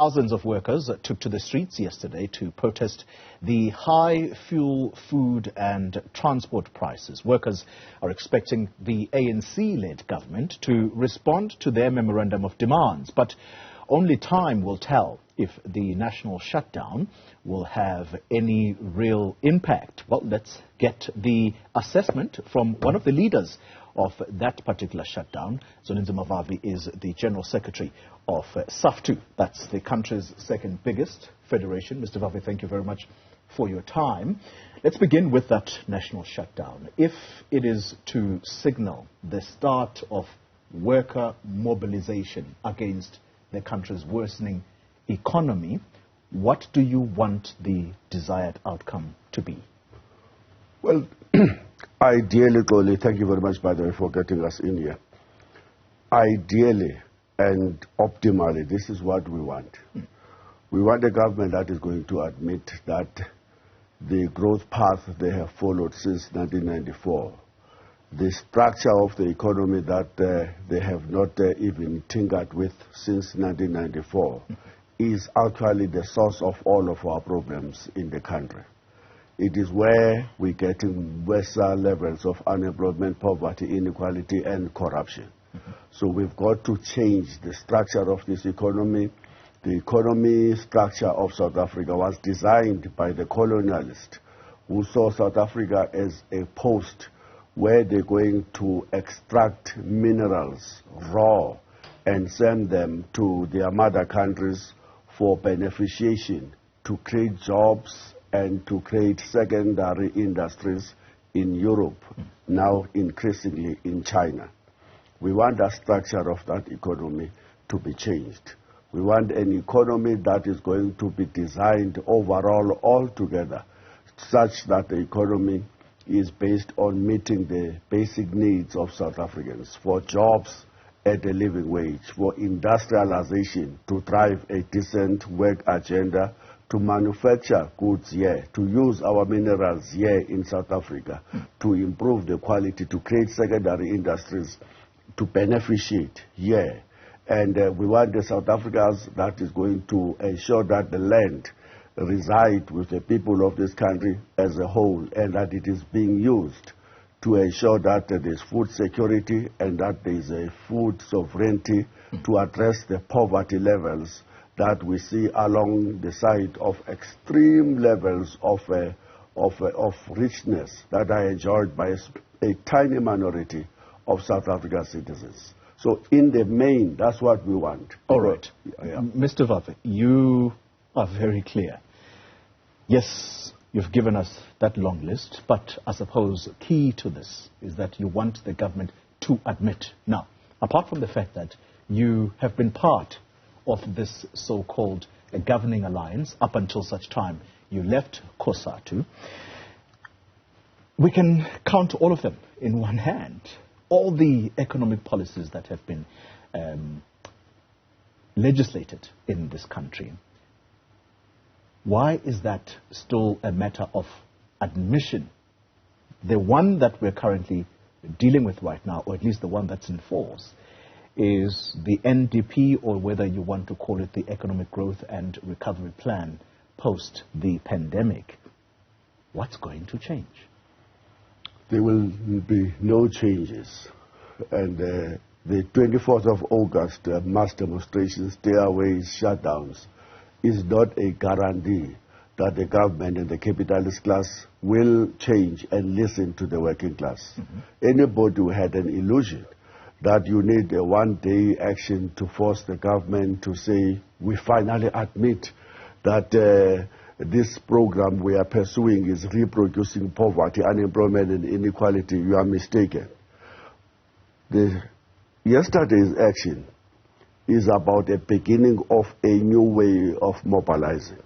Thousands of workers took to the streets yesterday to protest the high fuel, food and transport prices. Workers are expecting the ANC-led government to respond to their memorandum of demands, but only time will tell if the national shutdown will have any real impact. Well, let's get the assessment from one of the leaders of that particular shutdown. Zwelinzima Vavi is the General Secretary of Saftu. That's the country's second biggest federation. Mr. Vavi, thank you very much for your time. Let's begin with that national shutdown. If it is to signal the start of worker mobilization against the country's worsening economy, what do you want the desired outcome to be? Well, ideally, Goli, thank you very much, by the way, for getting us in here. Ideally and optimally, this is what we want. We want a government that is going to admit that the growth path they have followed since 1994, the structure of the economy that they have not even tinkered with since 1994, is actually the source of all of our problems in the country. It is where we're getting worse levels of unemployment, poverty, inequality, and corruption. So we've got to change the structure of this economy. The economy structure of South Africa was designed by the colonialists who saw South Africa as a post where they're going to extract minerals raw and send them to their mother countries for beneficiation, to create jobs and to create secondary industries in Europe, now increasingly in China. We want the structure of that economy to be changed. We want an economy that is going to be designed overall altogether such that the economy is based on meeting the basic needs of South Africans for jobs at a living wage, for industrialization, to drive a decent work agenda, to manufacture goods here, to use our minerals here in South Africa, to improve the quality, to create secondary industries, to beneficiate here. And we want the South Africans that is going to ensure that the land reside with the people of this country as a whole, and that it is being used to ensure that there's food security and that there's a food sovereignty to address the poverty levels that we see along the side of extreme levels of richness that are enjoyed by a tiny minority of South African citizens. So in the main, that's what we want. All right. Yeah. Mr. Vavi, you are very clear. Yes, you've given us that long list, but I suppose key to this is that you want the government to admit. Now, apart from the fact that you have been part of this so-called governing alliance up until such time you left Cosatu, we can count all of them in one hand. All the economic policies that have been legislated in this country. Why is that still a matter of admission? The one that we're currently dealing with right now, or at least the one that's in force, is the NDP, or whether you want to call it the Economic Growth and Recovery Plan post the pandemic. What's going to change? There will be no changes. And the 24th of August mass demonstrations, stairways, shutdowns, is not a guarantee that the government and the capitalist class will change and listen to the working class. Anybody who had an illusion that you need a one-day action to force the government to say, we finally admit that this program we are pursuing is reproducing poverty, unemployment, and inequality, you are mistaken. Yesterday's action is about the beginning of a new way of mobilizing.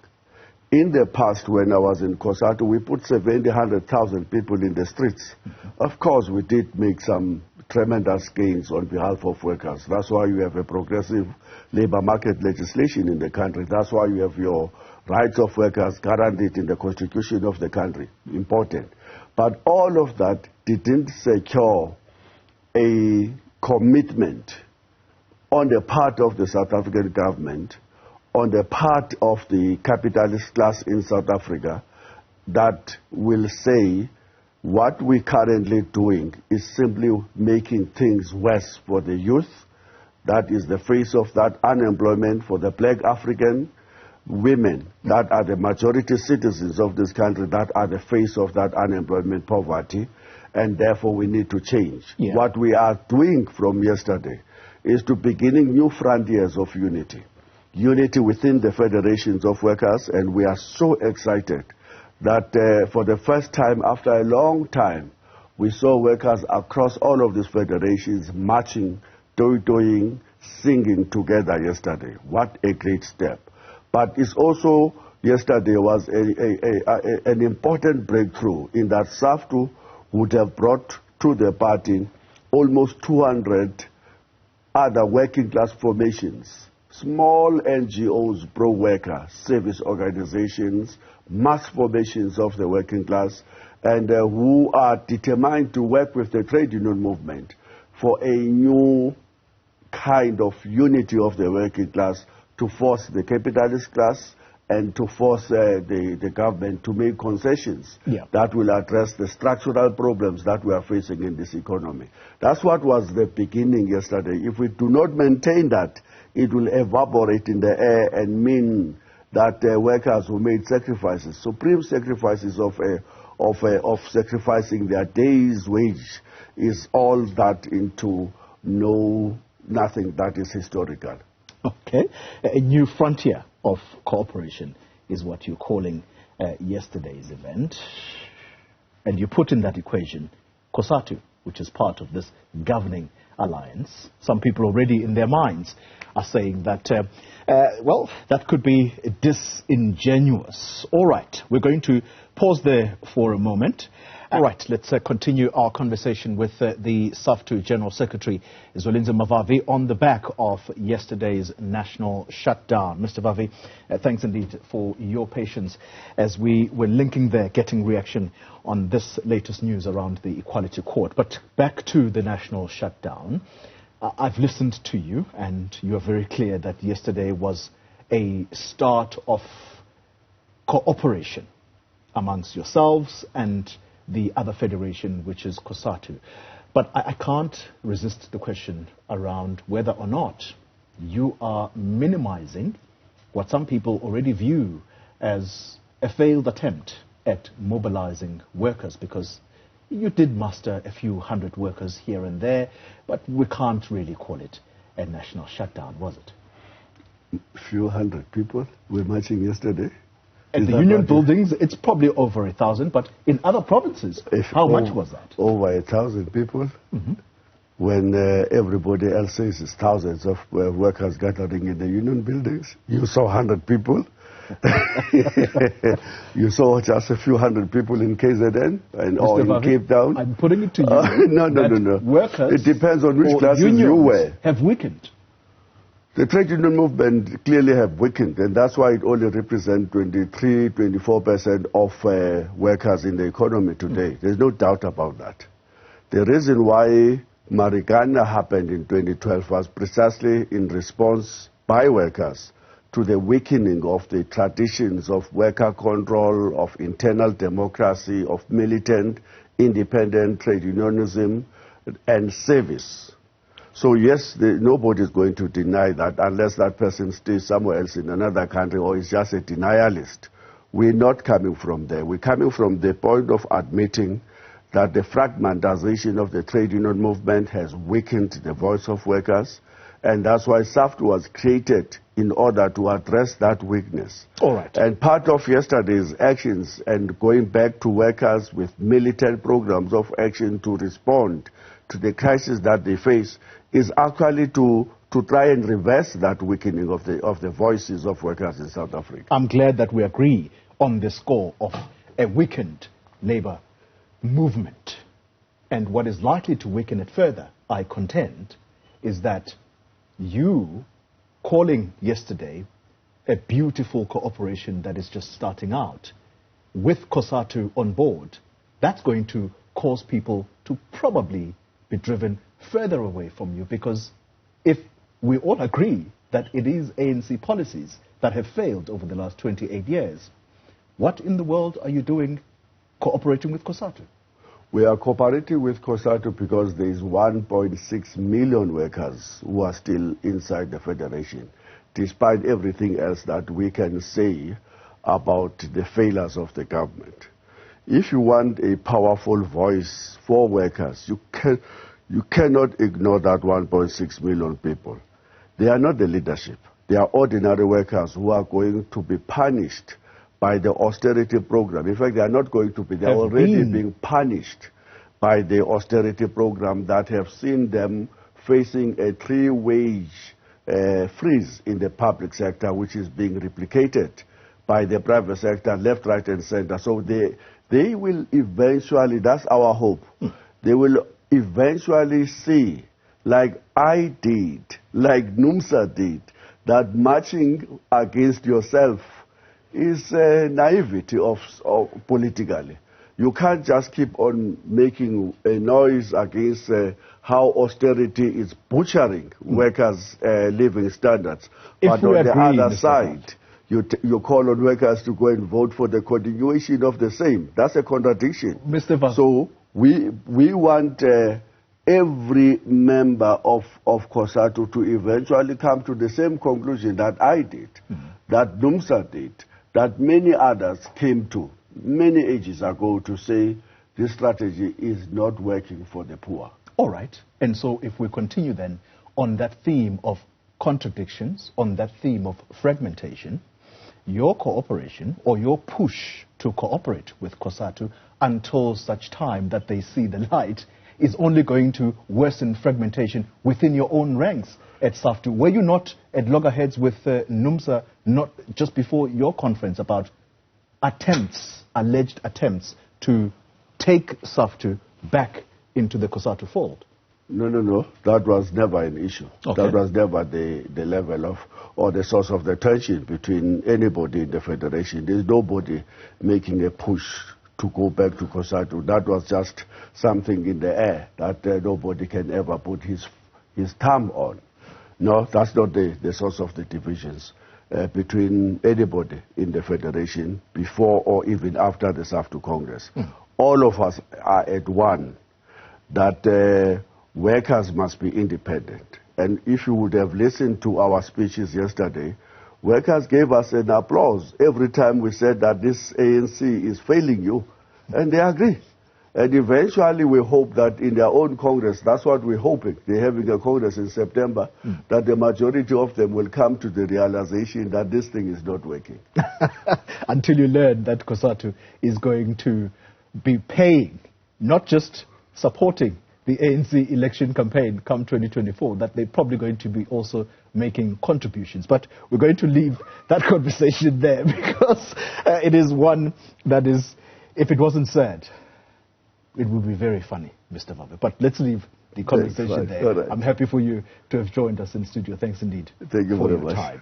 In the past, when I was in Cosatu, we put 100,000 people in the streets. Of course, we did make some tremendous gains on behalf of workers. That's why you have a progressive labor market legislation in the country. That's why you have your rights of workers guaranteed in the constitution of the country. Important. But all of that didn't secure a commitment on the part of the South African government on the part of the capitalist class in South Africa that will say what we're currently doing is simply making things worse for the youth. That is the face of that unemployment for the black African women that are the majority citizens of this country, that are the face of that unemployment poverty, and therefore we need to change. Yeah. What we are doing from yesterday is to beginning new frontiers of unity. Unity within the federations of workers, and we are so excited that for the first time after a long time, we saw workers across all of these federations marching, doing, singing together yesterday. What a great step. But it's also, yesterday was an important breakthrough in that Saftu would have brought to the party almost 200 other working class formations, small NGOs, pro-worker, service organizations, mass formations of the working class, and who are determined to work with the trade union movement for a new kind of unity of the working class to force the capitalist class and to force the government to make concessions that will address the structural problems that we are facing in this economy. That's what was the beginning yesterday. If we do not maintain that, it will evaporate in the air and mean that workers who made sacrifices, supreme sacrifices of sacrificing their day's wage, is all that into nothing that is historical. Okay. A new frontier of cooperation is what you're calling yesterday's event. And you put in that equation Cosatu, which is part of this governing alliance. Some people already in their minds are saying that, well, that could be disingenuous. All right, we're going to pause there for a moment. All right, let's continue our conversation with the Saftu General Secretary, Zwelinzima Vavi, on the back of yesterday's national shutdown. Mr. Vavi, thanks indeed for your patience as we were linking there, getting reaction on this latest news around the Equality Court. But back to the national shutdown. I've listened to you, and you are very clear that yesterday was a start of cooperation amongst yourselves and the other federation, which is Cosatu. But I can't resist the question around whether or not you are minimizing what some people already view as a failed attempt at mobilizing workers, because you did muster a few hundred workers here and there, but we can't really call it a national shutdown, was it? A few hundred people were marching yesterday. At the union buildings, it's probably over 1,000, but in other provinces, how much was that? Over 1,000 people. When everybody else says it's thousands of workers gathering in the union buildings. You saw 100 people. You saw just a few hundred people in KZN or in Cape Town. I'm putting it to you. No. Workers, it depends on which classes you were. Have weakened. The trade union movement clearly have weakened, and that's why it only represents 24% of workers in the economy today. There's no doubt about that. The reason why Marikana happened in 2012 was precisely in response by workers to the weakening of the traditions of worker control, of internal democracy, of militant, independent trade unionism, and service. So yes, nobody is going to deny that unless that person stays somewhere else in another country or is just a denialist. We're not coming from there. We're coming from the point of admitting that the fragmentization of the trade union movement has weakened the voice of workers, and that's why Saftu was created in order to address that weakness. All right. And part of yesterday's actions and going back to workers with militant programs of action to respond to the crisis that they face is actually to try and reverse that weakening of the voices of workers in South Africa. I'm glad that we agree on the score of a weakened labor movement. And what is likely to weaken it further, I contend, is that you calling yesterday a beautiful cooperation that is just starting out with Cosatu on board, that's going to cause people to probably be driven further away from you, because if we all agree that it is ANC policies that have failed over the last 28 years. What in the world are you doing cooperating with Cosatu? We are cooperating with Cosatu because there is 1.6 million workers who are still inside the Federation, despite everything else that we can say about the failures of the government. If you want a powerful voice for workers, you cannot ignore that 1.6 million people. They are not the leadership. They are ordinary workers who are going to be punished by the austerity program. In fact, they are not going to be. They are already being punished by the austerity program that have seen them facing a 3-wage freeze in the public sector, which is being replicated by the private sector, left, right, and center. So they will eventually, that's our hope, they will eventually see, like I did, like NUMSA did, that marching against yourself is naivety of politically. You can't just keep on making a noise against how austerity is butchering workers' living standards. But on the other side, you call on workers to go and vote for the continuation of the same. That's a contradiction. Mr. Vavi. So we want every member of Cosatu to eventually come to the same conclusion that I did, that NUMSA did, that many others came to many ages ago, to say this strategy is not working for the poor. All right. And so if we continue then on that theme of contradictions, on that theme of fragmentation, your cooperation or your push to cooperate with Cosatu until such time that they see the light is only going to worsen fragmentation within your own ranks at Saftu. Were you not at loggerheads with NUMSA not just before your conference about alleged attempts to take Saftu back into the Cosatu fold? No. That was never an issue. Okay. That was never the level of or the source of the tension between anybody in the Federation. There's nobody making a push to go back to Cosatu. That was just something in the air that nobody can ever put his thumb on. No, that's not the source of the divisions between anybody in the Federation before or even after the Saftu Congress. All of us are at one that workers must be independent. And if you would have listened to our speeches yesterday, workers gave us an applause every time we said that this ANC is failing you, and they agree. And eventually we hope that in their own Congress, that's what we're hoping, they're having a Congress in September, that the majority of them will come to the realization that this thing is not working. Until you learn that Cosatu is going to be paying, not just supporting the ANC election campaign come 2024, that they're probably going to be also making contributions. But we're going to leave that conversation there because it is one that is, if it wasn't said, it would be very funny, Mr. Vavi. But let's leave the conversation there. Right. I'm happy for you to have joined us in studio. Thanks indeed Thank you for very your much. time.